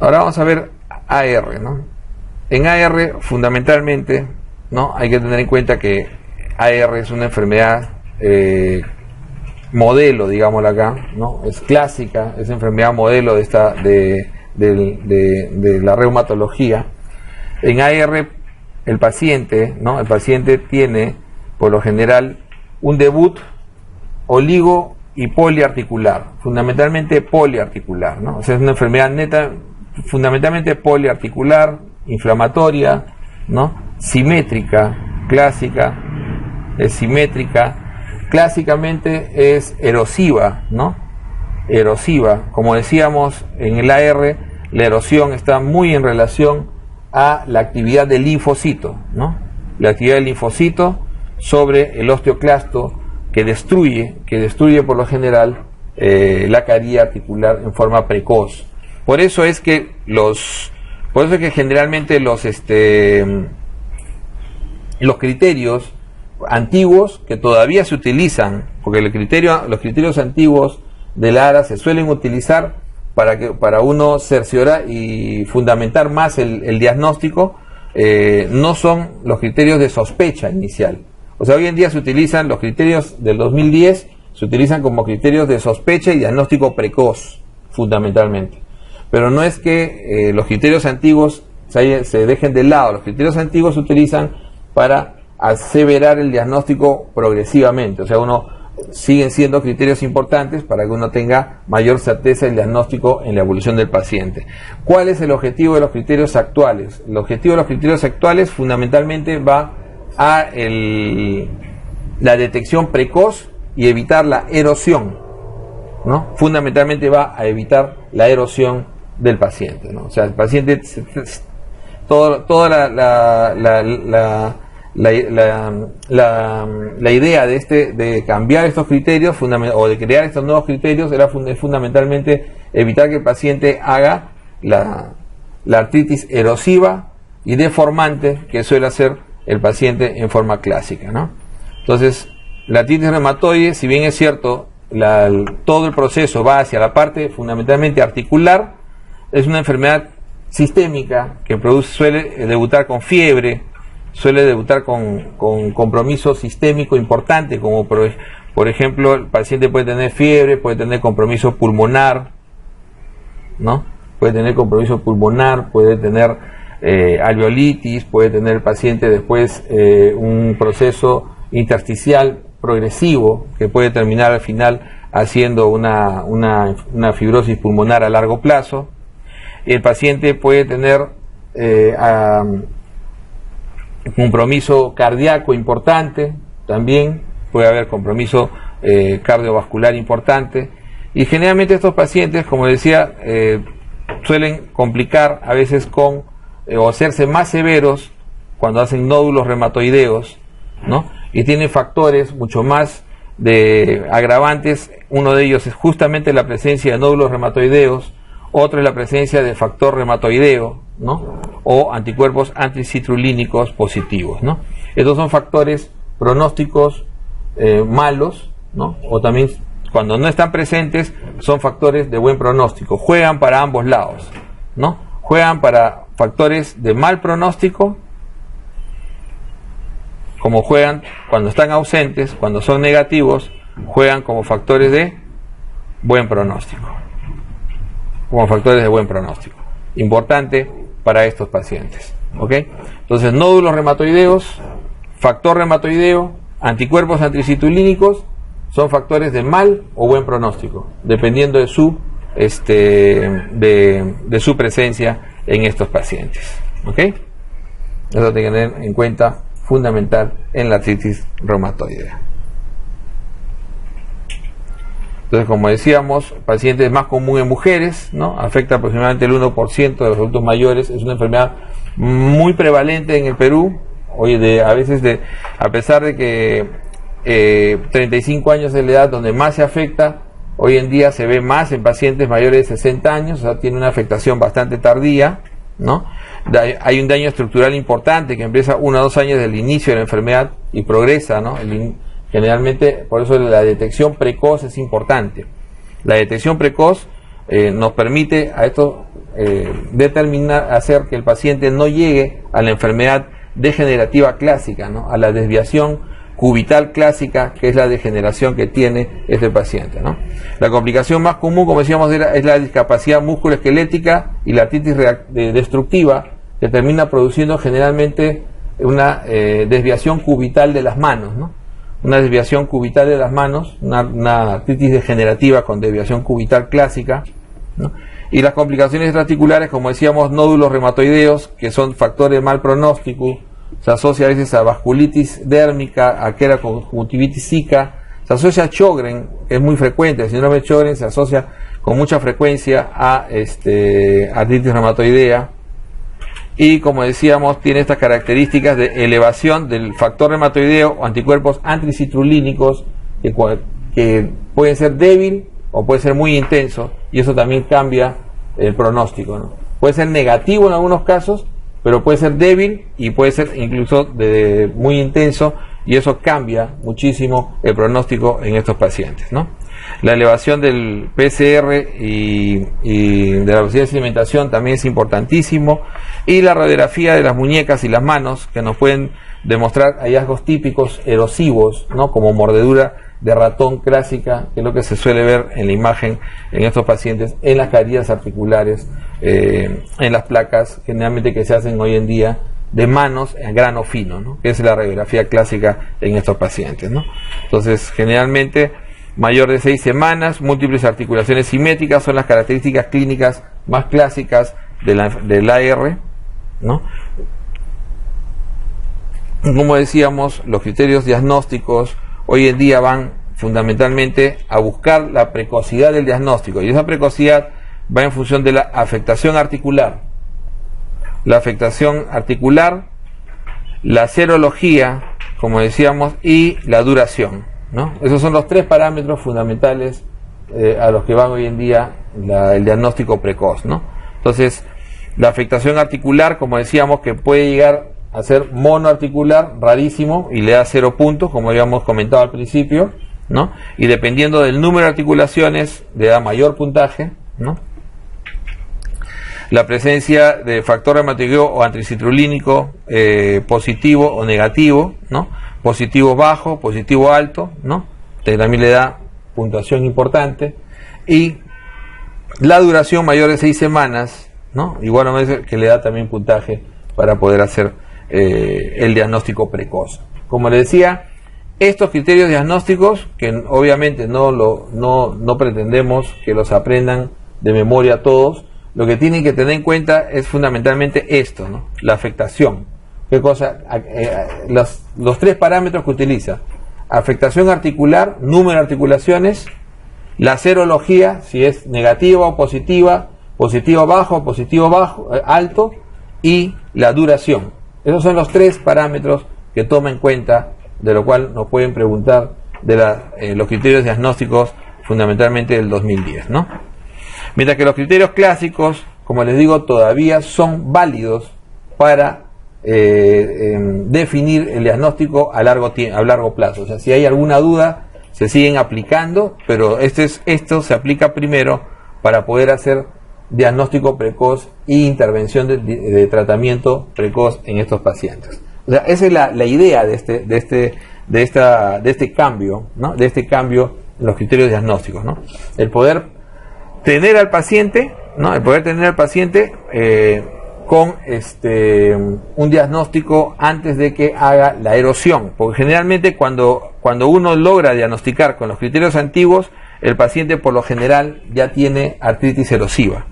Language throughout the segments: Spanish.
Ahora vamos a ver AR, ¿no? En AR, fundamentalmente, ¿no? Hay que tener en cuenta que AR es una enfermedad modelo, digámoslo acá, ¿no? Es clásica, es enfermedad modelo de la reumatología. En AR, el paciente, ¿no? El paciente tiene, por lo general, un debut oligo y poliarticular, fundamentalmente poliarticular, ¿no? O sea, es una enfermedad fundamentalmente poliarticular, inflamatoria, ¿no? Simétrica, clásica, es simétrica, clásicamente es erosiva, ¿no? Erosiva, como decíamos en el AR, la erosión está muy en relación a la actividad del linfocito, ¿no? La actividad del linfocito sobre el osteoclasto que destruye por lo general la caría articular en forma precoz. Por eso es que generalmente los criterios antiguos que todavía se utilizan, porque los criterios antiguos del ARA se suelen utilizar para uno cerciorar y fundamentar más el diagnóstico, no son los criterios de sospecha inicial. O sea, hoy en día se utilizan los criterios del 2010, se utilizan como criterios de sospecha y diagnóstico precoz, fundamentalmente. Pero no es que los criterios antiguos se dejen de lado. Los criterios antiguos se utilizan para aseverar el diagnóstico progresivamente. O sea, siguen siendo criterios importantes para que uno tenga mayor certeza del diagnóstico en la evolución del paciente. ¿Cuál es el objetivo de los criterios actuales? El objetivo de los criterios actuales fundamentalmente va a la detección precoz y evitar la erosión, ¿no? Fundamentalmente va a evitar la erosión del paciente, ¿no? O sea, el paciente, toda la idea de cambiar estos criterios o de crear estos nuevos criterios es fundamentalmente evitar que el paciente haga la artritis erosiva y deformante que suele hacer el paciente en forma clásica, ¿no? Entonces, la artritis reumatoide, si bien es cierto, todo el proceso va hacia la parte fundamentalmente articular, es una enfermedad sistémica que suele debutar con fiebre, suele debutar con compromiso sistémico importante, como por ejemplo el paciente puede tener fiebre, puede tener compromiso pulmonar, ¿no? Puede tener compromiso pulmonar, puede tener alveolitis, puede tener el paciente después un proceso intersticial progresivo que puede terminar al final haciendo una fibrosis pulmonar a largo plazo. El paciente puede tener compromiso cardíaco importante, también puede haber compromiso cardiovascular importante, y generalmente estos pacientes, como decía, suelen complicar a veces o hacerse más severos cuando hacen nódulos reumatoideos, ¿no? Y tienen factores mucho más de agravantes. Uno de ellos es justamente la presencia de nódulos reumatoideos, otro es la presencia de factor reumatoideo, ¿no? O anticuerpos anticitrullínicos positivos, ¿no? Estos son factores pronósticos malos, ¿no? O también, cuando no están presentes, son factores de buen pronóstico. Juegan para ambos lados, ¿no? Juegan para factores de mal pronóstico, como juegan cuando están ausentes, cuando son negativos, juegan como factores de buen pronóstico. Como factores de buen pronóstico. Importante para estos pacientes, ¿ok? Entonces, nódulos reumatoideos, factor reumatoideo, anticuerpos anticitrullínicos son factores de mal o buen pronóstico, dependiendo de su presencia en estos pacientes, ¿ok? Eso hay que tener en cuenta, fundamental en la artritis reumatoidea. Entonces, como decíamos, pacientes más común en mujeres, ¿no? Afecta aproximadamente el 1% de los adultos mayores. Es una enfermedad muy prevalente en el Perú. A pesar de que 35 años es la edad donde más se afecta, hoy en día se ve más en pacientes mayores de 60 años, o sea, tiene una afectación bastante tardía, ¿no? Hay un daño estructural importante que empieza 1 o 2 años del inicio de la enfermedad y progresa, ¿no? Generalmente, por eso la detección precoz es importante. La detección precoz nos permite a estos hacer que el paciente no llegue a la enfermedad degenerativa clásica, ¿no? A la desviación cubital clásica, que es la degeneración que tiene este paciente, ¿no? La complicación más común, como decíamos, es la discapacidad musculoesquelética y la artritis destructiva, que termina produciendo generalmente una desviación cubital de las manos, ¿no? Una desviación cubital de las manos, una artritis degenerativa con desviación cubital clásica, ¿no? Y las complicaciones extraarticulares, como decíamos, nódulos reumatoideos, que son factores de mal pronóstico, se asocia a veces a vasculitis dérmica, a conjuntivitis zika, se asocia a Sjögren, que es muy frecuente, el síndrome de Sjögren se asocia con mucha frecuencia a artritis reumatoidea, y como decíamos, tiene estas características de elevación del factor reumatoideo o anticuerpos antricitrulínicos, que pueden ser débil o puede ser muy intenso, y eso también cambia el pronóstico, ¿no? Puede ser negativo en algunos casos, pero puede ser débil y puede ser incluso muy intenso, y eso cambia muchísimo el pronóstico en estos pacientes, ¿no? La elevación del PCR y de la velocidad de sedimentación también es importantísimo, y la radiografía de las muñecas y las manos, que nos pueden demostrar hallazgos típicos erosivos, ¿no? Como mordedura de ratón clásica, que es lo que se suele ver en la imagen en estos pacientes, en las carillas articulares, en las placas generalmente que se hacen hoy en día de manos en grano fino, ¿no? Que es la radiografía clásica en estos pacientes, ¿no? Entonces, generalmente mayor de 6 semanas, múltiples articulaciones simétricas son las características clínicas más clásicas del AR, ¿no? Como decíamos, los criterios diagnósticos hoy en día van fundamentalmente a buscar la precocidad del diagnóstico, y esa precocidad va en función de la afectación articular. La afectación articular, la serología, como decíamos, y la duración, ¿no? Esos son los 3 parámetros fundamentales a los que van hoy en día el diagnóstico precoz, ¿no? Entonces, la afectación articular, como decíamos, que puede llegar a ser monoarticular, rarísimo, y le da 0 puntos, como habíamos comentado al principio, ¿no? Y dependiendo del número de articulaciones, le da mayor puntaje, ¿no? La presencia de factor reumatoideo o antricitrulínico positivo o negativo, ¿no? Positivo bajo, positivo alto, ¿no? También le da puntuación importante. Y la duración mayor de 6 semanas, ¿no? Igual que le da también puntaje para poder hacer el diagnóstico precoz. Como les decía, estos criterios diagnósticos, que obviamente no pretendemos que los aprendan de memoria todos, lo que tienen que tener en cuenta es fundamentalmente esto, ¿no? La afectación. ¿Qué cosa? Los 3 parámetros que utiliza: afectación articular, número de articulaciones, la serología, si es negativa o positiva, positivo bajo, alto, y la duración. Esos son los 3 parámetros que toma en cuenta, de lo cual nos pueden preguntar de los criterios diagnósticos fundamentalmente del 2010, ¿no? Mientras que los criterios clásicos, como les digo, todavía son válidos para definir el diagnóstico a largo plazo. O sea, si hay alguna duda, se siguen aplicando, pero esto se aplica primero para poder hacer diagnóstico precoz e intervención de tratamiento precoz en estos pacientes. O sea, esa es la idea de este cambio, ¿no? De este cambio en los criterios diagnósticos, ¿no? El poder tener al paciente, ¿no? El poder tener al paciente con un diagnóstico antes de que haga la erosión, porque generalmente cuando uno logra diagnosticar con los criterios antiguos, el paciente por lo general ya tiene artritis erosiva.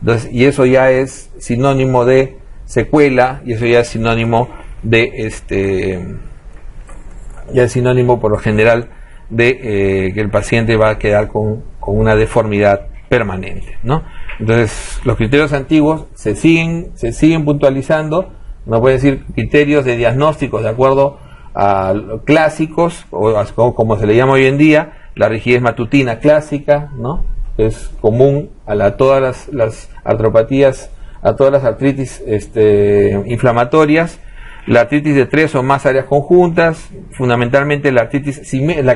Entonces, y eso ya es sinónimo de secuela, y eso ya es sinónimo de ya es sinónimo por lo general de que el paciente va a quedar con una deformidad permanente, ¿no? Entonces, los criterios antiguos se siguen puntualizando. No puede decir criterios de diagnósticos de acuerdo a los clásicos, o como se le llama hoy en día, la rigidez matutina clásica, ¿no? Es común a todas las artropatías, a todas las artritis inflamatorias, la artritis de 3 o más áreas conjuntas, fundamentalmente la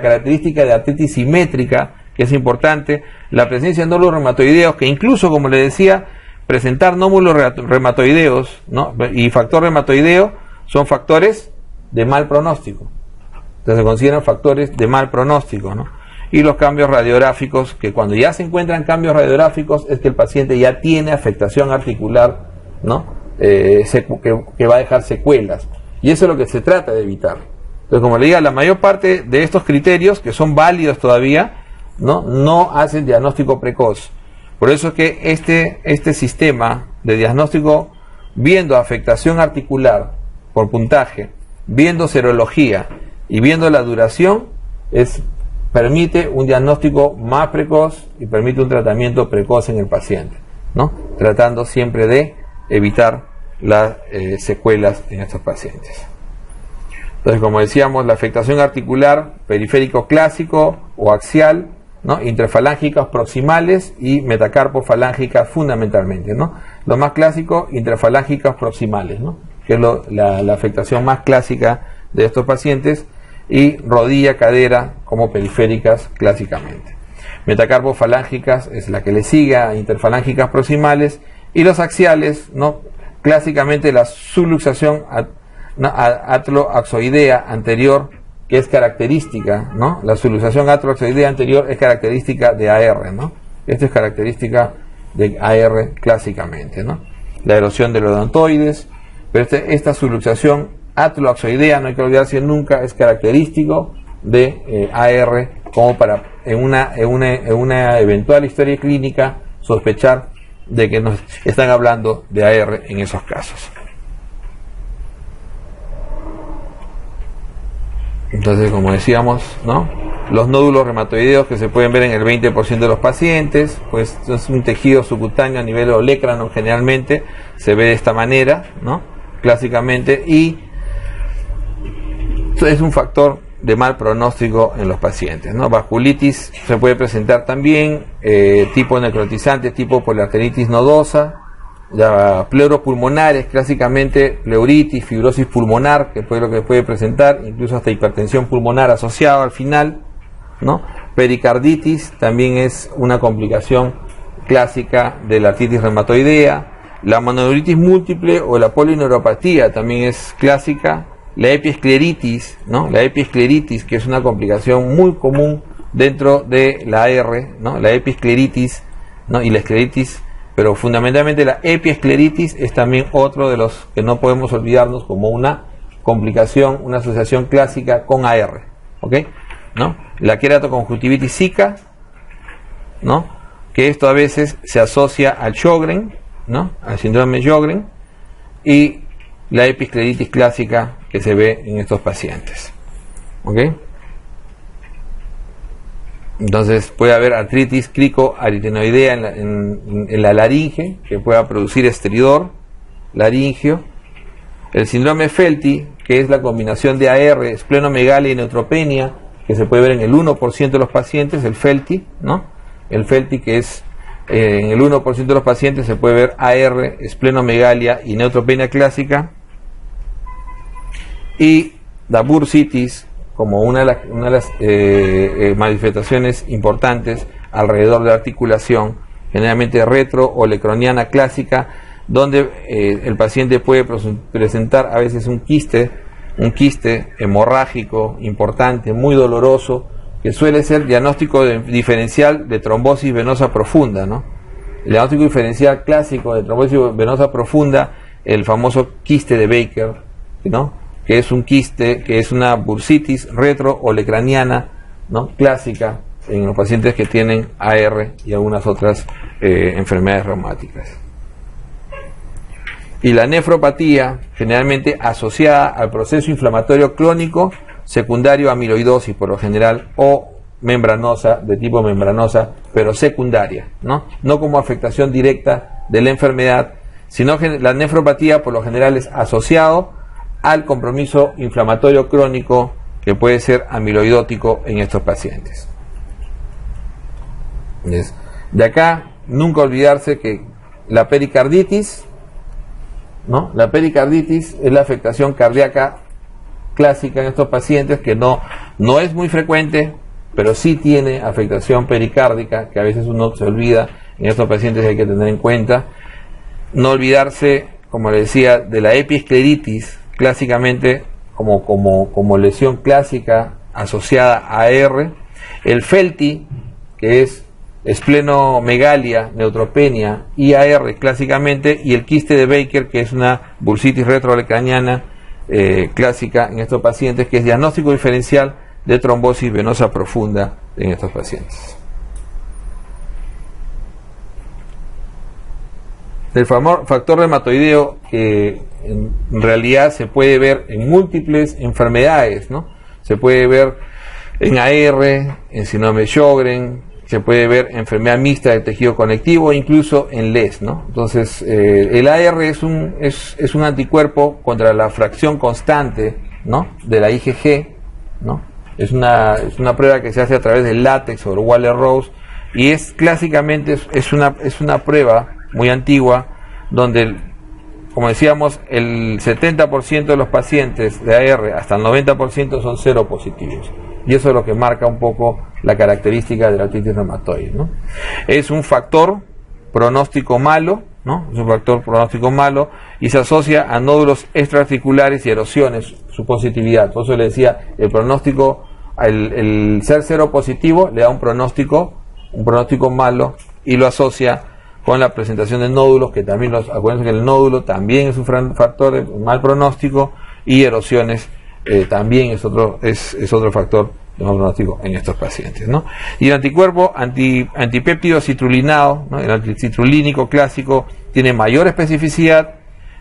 característica de artritis simétrica, que es importante, la presencia de nódulos reumatoideos, que incluso, como les decía, presentar nódulos reumatoideos, ¿no? Y factor reumatoideo son factores de mal pronóstico. Entonces se consideran factores de mal pronóstico, ¿no? Y los cambios radiográficos, que cuando ya se encuentran cambios radiográficos es que el paciente ya tiene afectación articular, ¿no? Que va a dejar secuelas. Y eso es lo que se trata de evitar. Entonces, como le diga, la mayor parte de estos criterios, que son válidos todavía, no hacen diagnóstico precoz. Por eso es que este sistema de diagnóstico, viendo afectación articular por puntaje, viendo serología y viendo la duración, permite un diagnóstico más precoz y permite un tratamiento precoz en el paciente, ¿no? Tratando siempre de evitar las secuelas en estos pacientes. Entonces, como decíamos, la afectación articular, periférico clásico o axial, ¿no? Intrafalángicas proximales y metacarpofalángicas fundamentalmente, ¿no? Lo más clásico, intrafalángicas proximales, ¿no? Que es la afectación más clásica de estos pacientes, y rodilla, cadera como periféricas clásicamente. Metacarpofalángicas es la que le sigue a interfalángicas proximales, y los axiales, ¿no? Clásicamente la subluxación atloaxoidea anterior, que es característica, ¿no? La subluxación atloaxoidea anterior es característica de AR, ¿no? Esto es característica de AR clásicamente, ¿no? La erosión de los odontoides, pero esta subluxación atloaxoidea, no hay que olvidarse nunca, es característico de AR, como para en una eventual historia clínica sospechar de que nos están hablando de AR en esos casos. Entonces, como decíamos, ¿no? Los nódulos reumatoideos que se pueden ver en el 20% de los pacientes, pues es un tejido subcutáneo a nivel olecrano, generalmente se ve de esta manera, ¿no? Clásicamente, y es un factor de mal pronóstico en los pacientes, ¿no? Vasculitis se puede presentar también, tipo necrotizante, tipo poliarteritis nodosa, ya pleuropulmonares, clásicamente pleuritis, fibrosis pulmonar, que es lo que puede presentar, incluso hasta hipertensión pulmonar asociada al final, ¿no? Pericarditis también es una complicación clásica de la artritis reumatoidea. La mononeuritis múltiple o la polineuropatía también es clásica. La epiescleritis, ¿no? La epiescleritis, que es una complicación muy común dentro de la AR, ¿no? La epiescleritis, ¿no? Y la escleritis, pero fundamentalmente la epiescleritis es también otro de los que no podemos olvidarnos como una complicación, una asociación clásica con AR, ¿ok? ¿No? La queratoconjuntivitis zika, ¿no? Que esto a veces se asocia al Sjögren, ¿no? Al síndrome de Sjögren, y la episcleritis clásica que se ve en estos pacientes, ¿ok? Entonces puede haber artritis cricoaritenoidea en la laringe, que pueda producir estridor laringio. El síndrome Felty, que es la combinación de AR, esplenomegalia y neutropenia, que se puede ver en el 1% de los pacientes, el Felty, ¿no? El Felty, que es en el 1% de los pacientes se puede ver AR, esplenomegalia y neutropenia clásica. Y la bursitis como una de las manifestaciones importantes alrededor de la articulación, generalmente retro-olecroniana clásica, donde el paciente puede presentar a veces un quiste hemorrágico importante, muy doloroso, que suele ser diagnóstico diferencial de trombosis venosa profunda, ¿no? El diagnóstico diferencial clásico de trombosis venosa profunda, el famoso quiste de Baker, ¿no? Que es un quiste, que es una bursitis retro-olecraniana, ¿no? Clásica en los pacientes que tienen AR y algunas otras enfermedades reumáticas. Y la nefropatía, generalmente asociada al proceso inflamatorio crónico secundario a amiloidosis por lo general, o membranosa, de tipo membranosa, pero secundaria, ¿no? No como afectación directa de la enfermedad, sino que la nefropatía por lo general es asociado al compromiso inflamatorio crónico que puede ser amiloidótico en estos pacientes. De acá, nunca olvidarse que la pericarditis, ¿no? La pericarditis es la afectación cardíaca clásica en estos pacientes, que no es muy frecuente, pero sí tiene afectación pericárdica, que a veces uno se olvida en estos pacientes, hay que tener en cuenta. No olvidarse, como le decía, de la epiescleritis, clásicamente como lesión clásica asociada a AR, el FELTI, que es esplenomegalia, neutropenia y AR clásicamente, y el quiste de Baker, que es una bursitis retroalecraniana clásica en estos pacientes, que es diagnóstico diferencial de trombosis venosa profunda en estos pacientes. El factor reumatoideo, que en realidad se puede ver en múltiples enfermedades, ¿no? Se puede ver en AR, en síndrome de Sjögren, se puede ver en enfermedad mixta del tejido conectivo, incluso en LES, ¿no? Entonces, el AR es un anticuerpo contra la fracción constante, ¿no?, de la IgG, ¿no? Es una prueba que se hace a través del látex o el Waller-Rose, y clásicamente es una prueba muy antigua, donde, como decíamos, el 70% de los pacientes de AR hasta el 90% son seropositivos, y eso es lo que marca un poco la característica de la artritis reumatoide, ¿no? Es un factor pronóstico malo, ¿no? Es un factor pronóstico malo y se asocia a nódulos extraarticulares y erosiones, su positividad. Por eso le decía, el pronóstico, el ser seropositivo le da un pronóstico malo, y lo asocia con la presentación de nódulos, que también acuérdense que el nódulo también es un factor de mal pronóstico, y erosiones también es otro factor de mal pronóstico en estos pacientes, ¿no? Y el anticuerpo antipéptido citrulinado, ¿no?, el anticitrullínico clásico, tiene mayor especificidad,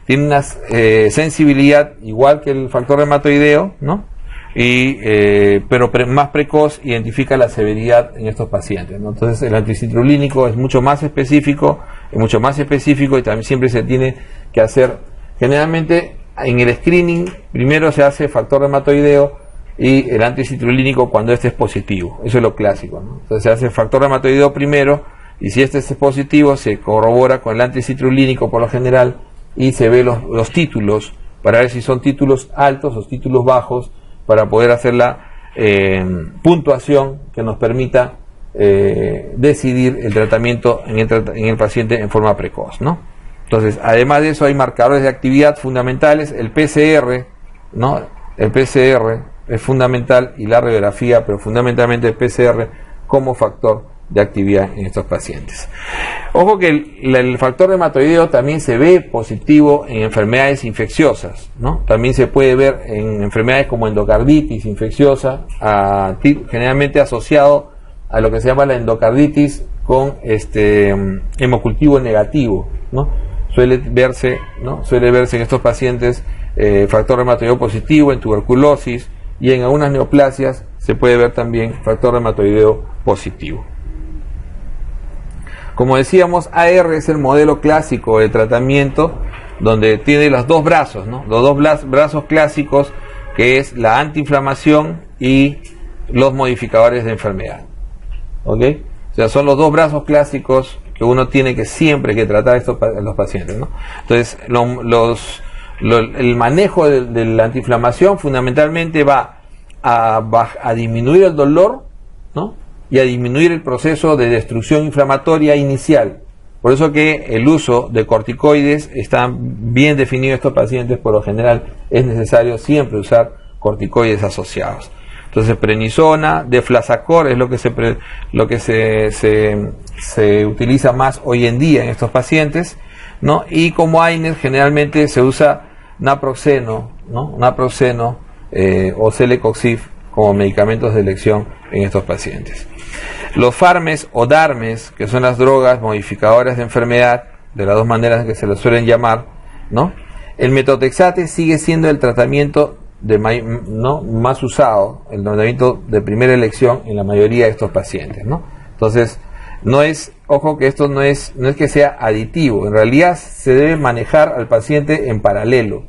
tiene una sensibilidad igual que el factor reumatoideo, ¿no?, pero más precoz, identifica la severidad en estos pacientes, ¿no? Entonces el anticitrulínico es mucho más específico, y también siempre se tiene que hacer, generalmente en el screening primero se hace factor reumatoideo y el anticitrulínico cuando este es positivo. Eso es lo clásico, ¿no? Entonces se hace factor reumatoideo primero, y si este es positivo se corrobora con el anticitrulínico por lo general, y se ve los títulos para ver si son títulos altos o títulos bajos, para poder hacer la puntuación que nos permita decidir el tratamiento en el paciente en forma precoz, ¿no? Entonces, además de eso, hay marcadores de actividad fundamentales. El PCR, ¿no? El PCR es fundamental, y la radiografía, pero fundamentalmente el PCR como factor de actividad en estos pacientes. Ojo que el factor reumatoideo también se ve positivo en enfermedades infecciosas, ¿no? También se puede ver en enfermedades como endocarditis infecciosa, generalmente asociado a lo que se llama la endocarditis con hemocultivo negativo, ¿no? Suele verse en estos pacientes factor reumatoideo positivo, en tuberculosis, y en algunas neoplasias se puede ver también factor reumatoideo positivo. Como decíamos, AR es el modelo clásico de tratamiento, donde tiene los dos brazos, ¿no? Los dos brazos clásicos, que es la antiinflamación y los modificadores de enfermedad. ¿Ok? O sea, son los dos brazos clásicos que uno tiene que siempre que tratar los pacientes, ¿no? Entonces, el manejo de la antiinflamación fundamentalmente va a disminuir el dolor, ¿no?, y a disminuir el proceso de destrucción inflamatoria inicial. Por eso que el uso de corticoides está bien definido en estos pacientes. Por lo general es necesario siempre usar corticoides asociados. Entonces, prednisona, deflazacor es lo que se utiliza más hoy en día en estos pacientes, ¿no? Y como AINES generalmente se usa naproxeno, ¿no?, o celecoxib como medicamentos de elección en estos pacientes. Los FARMES o DARMES, que son las drogas modificadoras de enfermedad, de las dos maneras que se lo suelen llamar, ¿no? El metotrexate sigue siendo el tratamiento más usado, el tratamiento de primera elección en la mayoría de estos pacientes, ¿no? Entonces, ojo que esto no es que sea aditivo, en realidad se debe manejar al paciente en paralelo.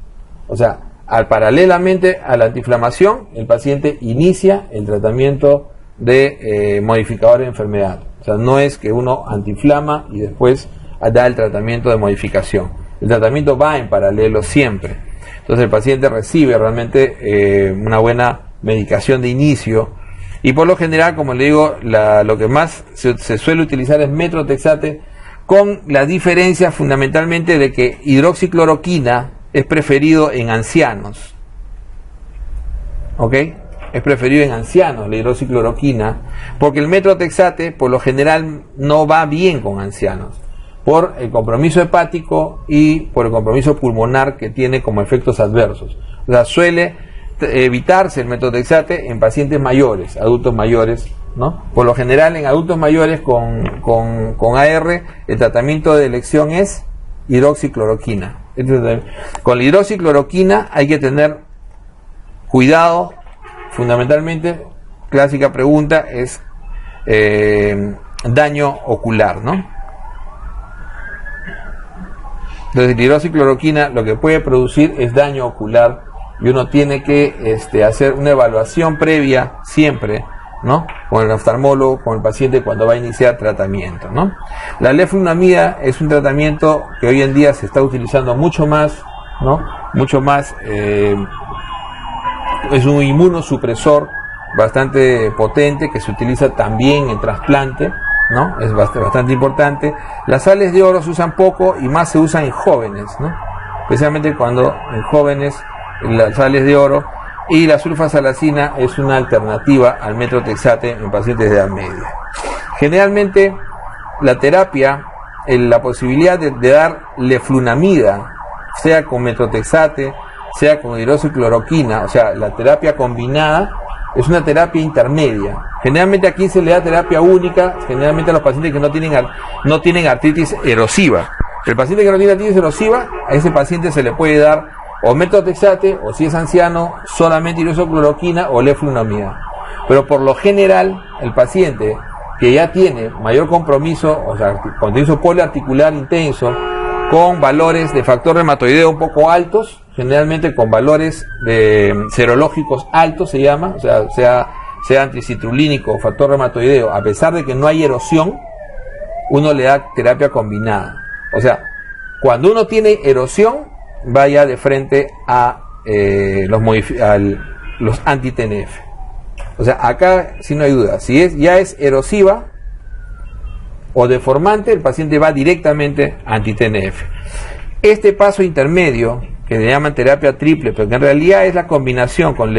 O sea, paralelamente a la antiinflamación, el paciente inicia el tratamiento de modificador de enfermedad. O sea, no es que uno antiinflama y después da el tratamiento de modificación. El tratamiento va en paralelo siempre. Entonces el paciente recibe realmente una buena medicación de inicio, y por lo general, como le digo, lo que más se suele utilizar es metotrexate con la diferencia fundamentalmente de que hidroxicloroquina es preferido en ancianos. ¿Ok? Es preferido en ancianos la hidroxicloroquina, porque el metrotexate por lo general no va bien con ancianos, por el compromiso hepático y por el compromiso pulmonar que tiene como efectos adversos. O sea, suele evitarse el metrotexate en pacientes mayores, adultos mayores, ¿no? Por lo general en adultos mayores con AR el tratamiento de elección es hidroxicloroquina. Entonces, con la hidroxicloroquina hay que tener cuidado, fundamentalmente, clásica pregunta es daño ocular, ¿no? Entonces la hidroxicloroquina lo que puede producir es daño ocular y uno tiene que hacer una evaluación previa siempre, ¿no? Con el oftalmólogo, con el paciente cuando va a iniciar tratamiento, ¿no? La leflunomida es un tratamiento que hoy en día se está utilizando mucho más, ¿no? Mucho más, es un inmunosupresor bastante potente que se utiliza también en trasplante, ¿no? Es bastante importante. Las sales de oro se usan poco y más se usan en jóvenes, ¿no? Especialmente cuando en jóvenes las sales de oro, y la sulfasalacina es una alternativa al metrotexate en pacientes de edad media. Generalmente la terapia, la posibilidad de dar leflunomida, sea con metrotexate, sea con hidroxicloroquina, o sea, la terapia combinada, es una terapia intermedia. Generalmente aquí se le da terapia única, generalmente a los pacientes que no tienen artritis erosiva. El paciente que no tiene artritis erosiva, a ese paciente se le puede dar o metrotexate, o si es anciano, solamente hidroxicloroquina o leflunomida. Pero por lo general, el paciente que ya tiene mayor compromiso, o sea, compromiso poliarticular intenso, con valores de factor reumatoideo un poco altos, generalmente con valores serológicos altos se llama, o sea anticitrulínico o factor reumatoideo, a pesar de que no hay erosión, uno le da terapia combinada. O sea, cuando uno tiene erosión, vaya de frente a los anti-TNF. O sea, acá sí no hay duda, si ya es erosiva o deformante, el paciente va directamente a anti-TNF. Este paso intermedio, que le llaman terapia triple, pero que en realidad es la combinación con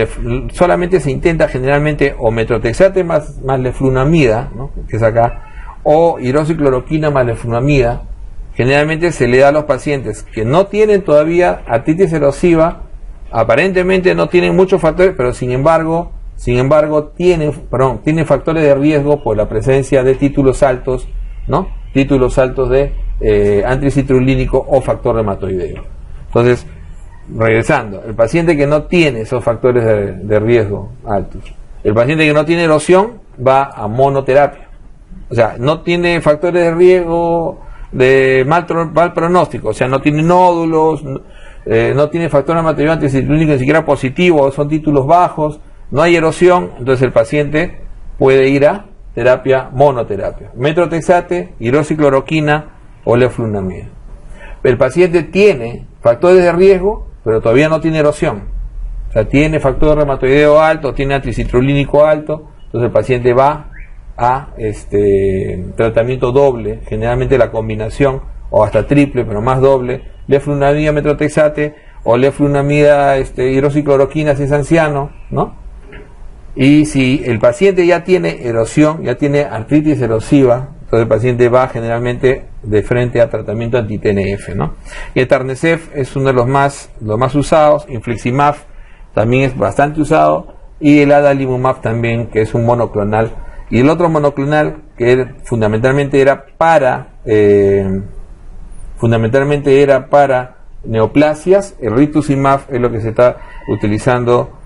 solamente se intenta generalmente o metrotexate más leflunomida, ¿no? Que es acá, o hidroxicloroquina más leflunomida. Generalmente se le da a los pacientes que no tienen todavía artritis erosiva, aparentemente no tienen muchos factores, pero sin embargo tienen factores de riesgo por la presencia de títulos altos, ¿no? Títulos altos de anticitrulínico o factor reumatoideo. Entonces, regresando, el paciente que no tiene esos factores de riesgo altos, el paciente que no tiene erosión va a monoterapia. O sea, no tiene factores de riesgo de mal pronóstico, o sea, no tiene nódulos, no tiene factor reumatoideo anticitrulínico ni siquiera positivo, son títulos bajos, no hay erosión, entonces el paciente puede ir a terapia monoterapia, metrotexate, hidroxicloroquina o leflunomida. El paciente tiene factores de riesgo, pero todavía no tiene erosión, o sea, tiene factor reumatoideo alto, tiene anticitrulínico alto, entonces el paciente va a tratamiento doble, generalmente la combinación, o hasta triple, pero más doble, leflunomida metrotexate, o leflunomida hidroxicloroquina si es anciano, ¿no? Y si el paciente ya tiene erosión, ya tiene artritis erosiva, entonces el paciente va generalmente de frente a tratamiento anti-TNF, ¿no? Y el Etanercept es uno de los más usados, infliximab también es bastante usado, y el adalimumab también, que es un monoclonal. Y el otro monoclonal, que fundamentalmente era para neoplasias, el rituximab es lo que se está utilizando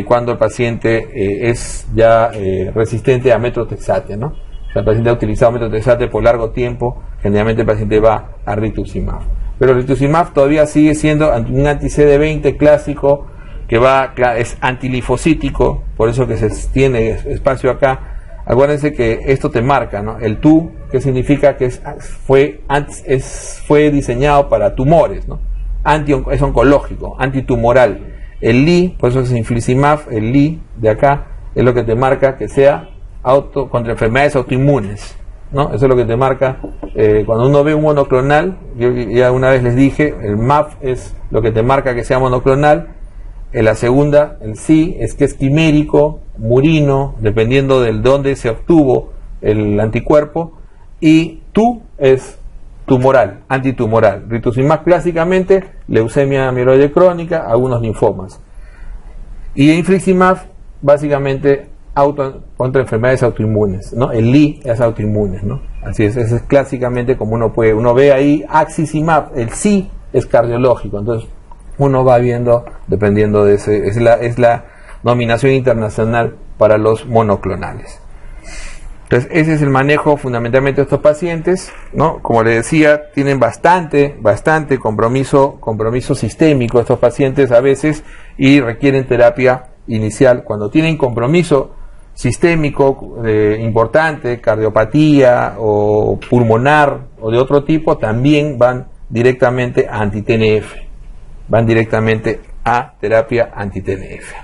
cuando el paciente es ya resistente a metrotexate, ¿no? O sea, el paciente ha utilizado metrotexate por largo tiempo, generalmente el paciente va a rituximab. Pero el rituximab todavía sigue siendo un anti-CD20 clásico, que es antilinfocítico, por eso que se tiene espacio acá. Acuérdense que esto te marca, ¿no? El TU, que significa que fue diseñado para tumores, ¿no? Es oncológico, antitumoral. El LI, por eso es infliximab, el LI de acá, es lo que te marca que sea contra enfermedades autoinmunes, ¿no? Eso es lo que te marca cuando uno ve un monoclonal, yo ya una vez les dije, el MAF es lo que te marca que sea monoclonal, la segunda, el sí, es que es quimérico, murino, dependiendo del dónde se obtuvo el anticuerpo, y TU es tumoral, antitumoral. Rituximab clásicamente, leucemia amiloide crónica, algunos linfomas. Y infliximab, básicamente, contra enfermedades autoinmunes, ¿no? El LI es autoinmunes, ¿no? Así es, ese es clásicamente como uno ve ahí, axizimab, el sí es cardiológico, entonces uno va viendo, dependiendo de ese, es la nominación internacional para los monoclonales. Entonces, ese es el manejo fundamentalmente de estos pacientes, ¿no? Como les decía, tienen bastante compromiso sistémico estos pacientes a veces y requieren terapia inicial. Cuando tienen compromiso sistémico importante, cardiopatía o pulmonar o de otro tipo, también van directamente a anti-TNF, van directamente a terapia anti-TNF.